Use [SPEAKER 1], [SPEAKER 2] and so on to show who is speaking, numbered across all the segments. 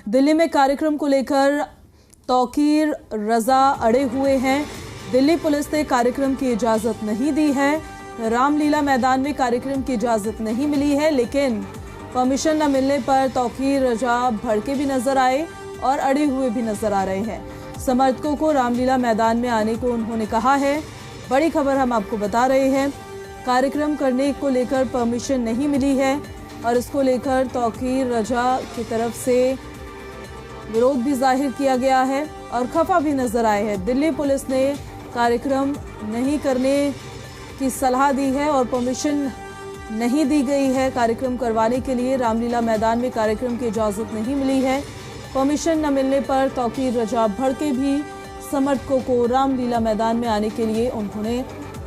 [SPEAKER 1] दिल्ली में कार्यक्रम को लेकर तौकीर रजा अड़े हुए हैं। दिल्ली पुलिस ने कार्यक्रम की इजाजत नहीं दी है। रामलीला मैदान में कार्यक्रम की इजाजत नहीं मिली है, लेकिन परमिशन न मिलने पर तौकीर रजा भड़के भी नजर आए और अड़े हुए भी नजर आ रहे हैं। समर्थकों को रामलीला मैदान में आने को उन्होंने कहा है। बड़ी खबर हम आपको बता रहे हैं, कार्यक्रम करने को लेकर परमिशन नहीं मिली है और इसको लेकर तौकीर रजा की तरफ से विरोध भी जाहिर किया गया है और खफा भी नजर आए हैं। दिल्ली पुलिस ने कार्यक्रम नहीं करने की सलाह दी है और परमिशन नहीं दी गई है कार्यक्रम करवाने के लिए। रामलीला मैदान में कार्यक्रम की इजाजत नहीं मिली है। परमिशन न मिलने पर तौकीर रजा भड़के भी समर्थकों को रामलीला मैदान में आने के लिए उन्होंने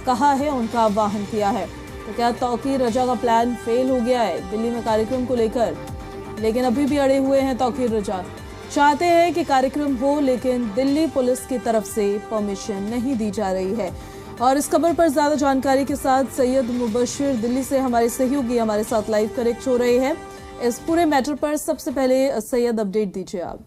[SPEAKER 1] कहा है, उनका आह्वान किया है। तो क्या तौकीर रजा का प्लान फेल हो गया है दिल्ली में कार्यक्रम को लेकर? लेकिन अभी भी अड़े हुए हैं तौकीर रजा, चाहते हैं कि कार्यक्रम हो, लेकिन दिल्ली पुलिस की तरफ से परमिशन नहीं दी जा रही है। और इस खबर पर ज्यादा जानकारी के साथ सैयद मुबशिर दिल्ली से हमारे सहयोगी हमारे साथ लाइव कनेक्ट हो रहे हैं। इस पूरे मैटर पर सबसे पहले सैयद अपडेट दीजिए आप।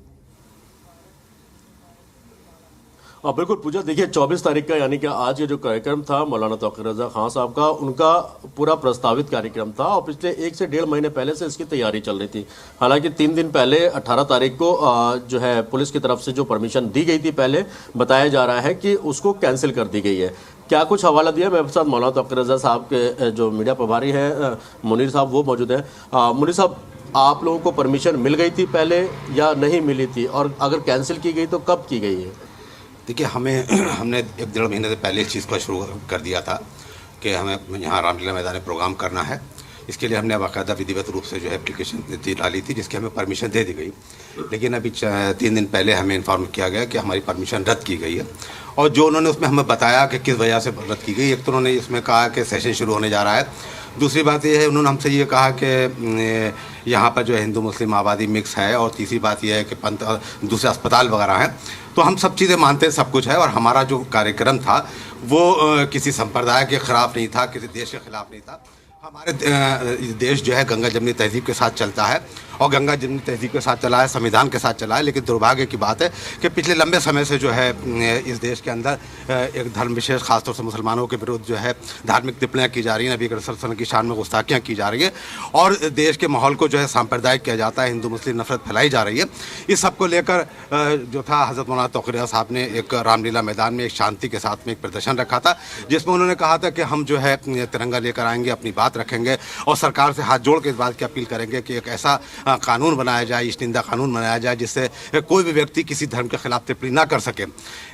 [SPEAKER 2] बिल्कुल पूजा, देखिए 24 तारीख का यानी कि आज ये जो कार्यक्रम था मौलाना तौकीर रजा खान साहब का, उनका पूरा प्रस्तावित कार्यक्रम था और पिछले 1 से 1.5 महीने पहले से इसकी तैयारी चल रही थी। हालांकि 3 दिन पहले 18 तारीख को जो है पुलिस की तरफ से जो परमिशन दी गई थी पहले, बताया जा रहा है कि उसको कैंसिल कर दी गई है। क्या कुछ हवाला दिया? मेरे साथ मौलाना तौकीर रजा साहब के जो मीडिया प्रभारी हैं मुनीर साहब, वो मौजूद हैं। मुनीर साहब, आप लोगों को परमिशन मिल गई थी पहले या नहीं मिली थी, और अगर कैंसिल की गई तो कब की गई है?
[SPEAKER 3] देखिए, हमने 1-1.5 महीने से पहले इस चीज़ को शुरू कर दिया था कि हमें यहाँ रामलीला मैदान में प्रोग्राम करना है। इसके लिए हमने बाकायदा विधिवत रूप से जो है एप्लीकेशन डाली थी, जिसकी हमें परमिशन दे दी गई। लेकिन अभी 3 दिन पहले हमें इन्फॉर्म किया गया कि हमारी परमिशन रद्द की गई है। और जो उन्होंने उसमें हमें बताया कि किस वजह से रद्द की गई, एक तो उन्होंने इसमें कहा कि सेशन शुरू होने जा रहा है। दूसरी बात यह है, उन्होंने हमसे ये कहा कि यहाँ पर जो है हिंदू मुस्लिम आबादी मिक्स है, और तीसरी बात यह है कि दूसरे अस्पताल वगैरह हैं। तो हम सब चीज़ें मानते हैं, सब कुछ है, और हमारा जो कार्यक्रम था वो किसी संप्रदाय के ख़िलाफ़ नहीं था, किसी देश के ख़िलाफ़ नहीं था। हमारे देश जो है गंगा जमनी तहजीब के साथ चलता है, और गंगा जमनी तहजीब के साथ चला है, संविधान के साथ चला है। लेकिन दुर्भाग्य की बात है कि पिछले लंबे समय से जो है इस देश के अंदर एक धर्म विशेष, खासतौर से मुसलमानों के विरुद्ध जो है धार्मिक टिप्पणियाँ की जा रही हैं, नबी करीम सल्लल्लाहु अलैहि वसल्लम की शान में गुस्ताखियाँ की जा रही हैं, और देश के माहौल को जो है सांप्रदायिक किया जाता है, हिंदू मुस्लिम नफरत फैलाई जा रही है। इस सब को लेकर जो था हज़रत मौलाना तौकीर रजा साहब ने एक रामलीला मैदान में एक शांति के साथ में एक प्रदर्शन रखा था, जिसमें उन्होंने कहा था कि हम जो है तिरंगा लेकर आएंगे, अपनी बात रखेंगे और सरकार से हाथ जोड़ के इस बात की अपील करेंगे कि एक ऐसा कानून बनाया जाए, इश्तिंदा कानून बनाया जाए, जिससे कोई भी व्यक्ति किसी धर्म के खिलाफ टिप्पणी ना कर सके।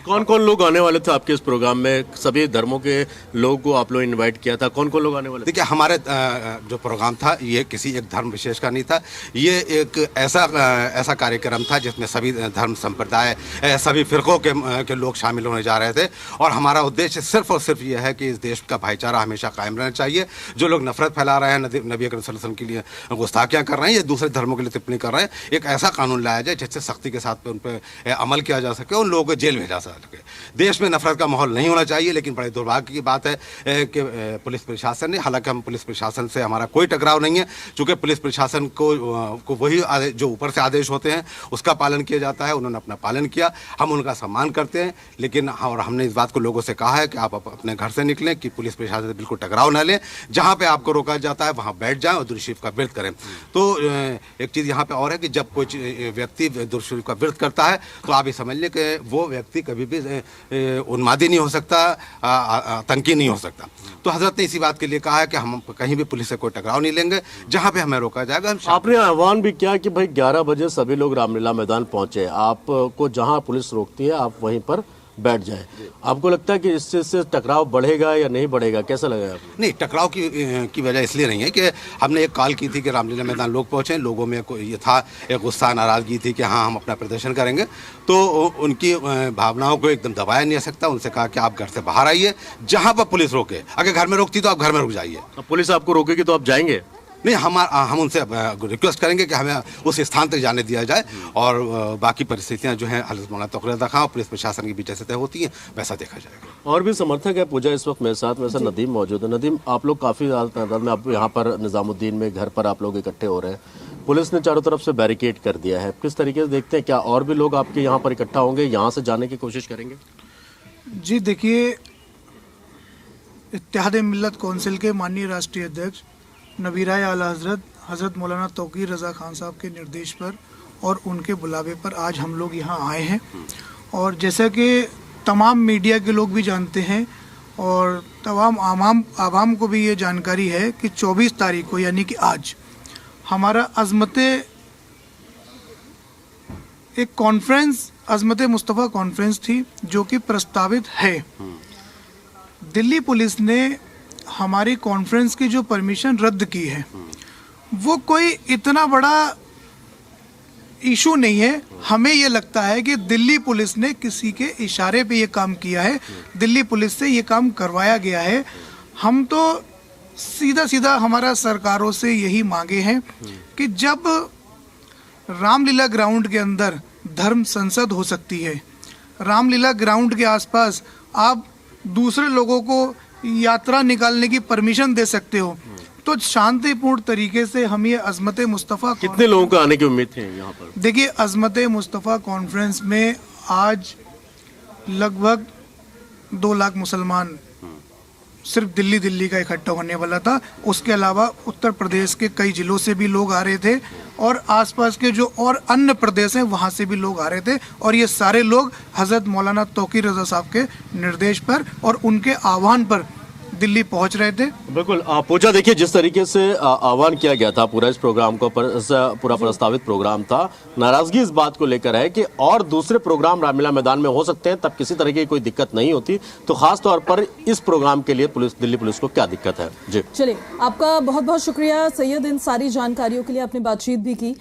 [SPEAKER 2] कौन कौन लोग आने वाले थे आपके इस प्रोग्राम में? सभी धर्मों के लोगों को आप लोग इनवाइट किया था, कौन कौन लोग आने वाले?
[SPEAKER 3] देखिए, हमारे जो प्रोग्राम था ये किसी एक धर्म विशेष का नहीं था। ये एक ऐसा कार्यक्रम था जिसमें सभी धर्म संप्रदाय, सभी फ़िरक़ों के लोग शामिल होने जा रहे थे, और हमारा उद्देश्य सिर्फ और सिर्फ ये है कि इस देश का भाईचारा हमेशा कायम रहना चाहिए। जो लोग नफरत फैला रहे हैं, नबी करीम सल्लल्लाहु अलैहि वसल्लम के लिए गुस्ताखियाँ कर रहे हैं या दूसरे धर्मों के लिए टिप्पणी कर रहे हैं, एक ऐसा कानून लाया जाए जिससे सख्ती के साथ उन पर अमल किया जा सके, उन लोगों को जेल भेजा जा सके। देश में नफरत का माहौल नहीं होना चाहिए। लेकिन बड़े दुर्भाग्य की बात है कि पुलिस प्रशासन ने, हालांकि हम पुलिस प्रशासन से हमारा कोई टकराव नहीं है, चूँकि पुलिस प्रशासन को वही जो ऊपर से आदेश होते हैं उसका पालन किया जाता है। उन्होंने अपना पालन किया, हम उनका सम्मान करते हैं। लेकिन और हमने इस बात को लोगों से कहा है कि आप अपने घर से निकलें, कि पुलिस प्रशासन से बिल्कुल टकराव न लें, जहाँ पे आपको रोका जाता है वहाँ बैठ जाएं और दुरूद शरीफ का व्रत करें। तो एक चीज़ यहाँ पे और है कि जब कोई व्यक्ति दुरूद शरीफ का व्रत करता है तो आप ये समझ लें कि वो व्यक्ति कभी भी उन्मादी नहीं हो सकता, आतंकी नहीं हो सकता। तो हजरत ने इसी बात के लिए कहा है कि हम कहीं भी पुलिस से कोई टकराव नहीं लेंगे, जहाँ पे हमें रोका जाएगा।
[SPEAKER 2] आपने आह्वान भी किया कि भाई 11 बजे सभी लोग रामलीला मैदान पहुंचे, आपको जहाँ पुलिस रोकती है आप वहीं पर बैठ जाए। आपको लगता है कि इससे टकराव बढ़ेगा या नहीं बढ़ेगा, कैसा लगेगा आपको?
[SPEAKER 3] नहीं, टकराव की वजह इसलिए नहीं है कि हमने एक कॉल की थी कि रामलीला मैदान लोग पहुँचे, लोगों में ये था, एक गुस्सा नाराज़गी थी कि हाँ हम अपना प्रदर्शन करेंगे। तो उनकी भावनाओं को एकदम दबाया नहीं जा सकता। उनसे कहा कि आप घर से बाहर आइए, जहाँ पर पुलिस रोके। अगर घर में रोकती तो आप घर में रुक जाइए।
[SPEAKER 2] पुलिस आपको रोकेगी तो आप जाएंगे?
[SPEAKER 3] नहीं, हम उनसे रिक्वेस्ट करेंगे कि हमें उस स्थान तक जाने दिया जाए, और बाकी परिस्थितियां जो हैं हज़रत मौलाना तौकीर रजा खान और पुलिस प्रशासन की बीच से तय होती हैं, वैसा देखा जाएगा।
[SPEAKER 2] और भी समर्थक है पूजा इस वक्त मेरे साथ, मेरे साथ नदीम मौजूद है। नदीम, आप लोग काफ़ी ज़्यादा तादाद में आप यहाँ पर निज़ामुद्दीन में घर पर आप लोग इकट्ठे हो रहे हैं, पुलिस ने चारों तरफ से बैरिकेड कर दिया है, किस तरीके से देखते हैं, क्या और भी लोग आपके यहाँ पर इकट्ठा होंगे, यहाँ से जाने की कोशिश करेंगे?
[SPEAKER 4] जी देखिए, इत्तेहाद मिल्लत कौंसिल के माननीय राष्ट्रीय अध्यक्ष नबीराए आला हज़रत मौलाना तौकीर रज़ा खान साहब के निर्देश पर और उनके बुलावे पर आज हम लोग यहाँ आए हैं। और जैसा कि तमाम मीडिया के लोग भी जानते हैं और तमाम आवाम को भी ये जानकारी है कि 24 तारीख को यानी कि आज हमारा एक कॉन्फ्रेंस अज़मत मुस्तफ़ा कॉन्फ्रेंस थी जो कि प्रस्तावित है। दिल्ली पुलिस ने हमारी कॉन्फ्रेंस की जो परमिशन रद्द की है वो कोई इतना बड़ा इशू नहीं है। हमें ये लगता है कि दिल्ली पुलिस ने किसी के इशारे पे ये काम किया है, दिल्ली पुलिस से ये काम करवाया गया है। हम तो सीधा हमारा सरकारों से यही मांगे हैं कि जब रामलीला ग्राउंड के अंदर धर्म संसद हो सकती है, रामलीला ग्राउंड के आसपास आप दूसरे लोगों को यात्रा निकालने की परमिशन दे सकते हो, तो शांतिपूर्ण तरीके से हम ये अज़मत मुस्तफ़ा
[SPEAKER 2] कितने लोगों को आने की उम्मीद थी यहाँ पर?
[SPEAKER 4] देखिए, अज़मत मुस्तफ़ा कॉन्फ्रेंस में आज लगभग 2 लाख मुसलमान सिर्फ दिल्ली का इकट्ठा होने वाला था। उसके अलावा उत्तर प्रदेश के कई जिलों से भी लोग आ रहे थे और आसपास के जो और अन्य प्रदेश हैं वहाँ से भी लोग आ रहे थे। और ये सारे लोग हज़रत मौलाना तौकीर रज़ा साहब के निर्देश पर और उनके आह्वान पर दिल्ली पहुंच रहे थे।
[SPEAKER 2] बिल्कुल पूजा, देखिए जिस तरीके से आह्वान किया गया था पूरा इस प्रोग्राम को पूरा प्रस्तावित प्रोग्राम था, नाराजगी इस बात को लेकर है कि और दूसरे प्रोग्राम रामलीला मैदान में हो सकते हैं, तब किसी तरह की कोई दिक्कत नहीं होती, तो खास तौर पर इस प्रोग्राम के लिए दिल्ली पुलिस को क्या दिक्कत है? जी
[SPEAKER 1] चलिए, आपका बहुत बहुत शुक्रिया सैयद, इन सारी जानकारियों के लिए आपने बातचीत भी की।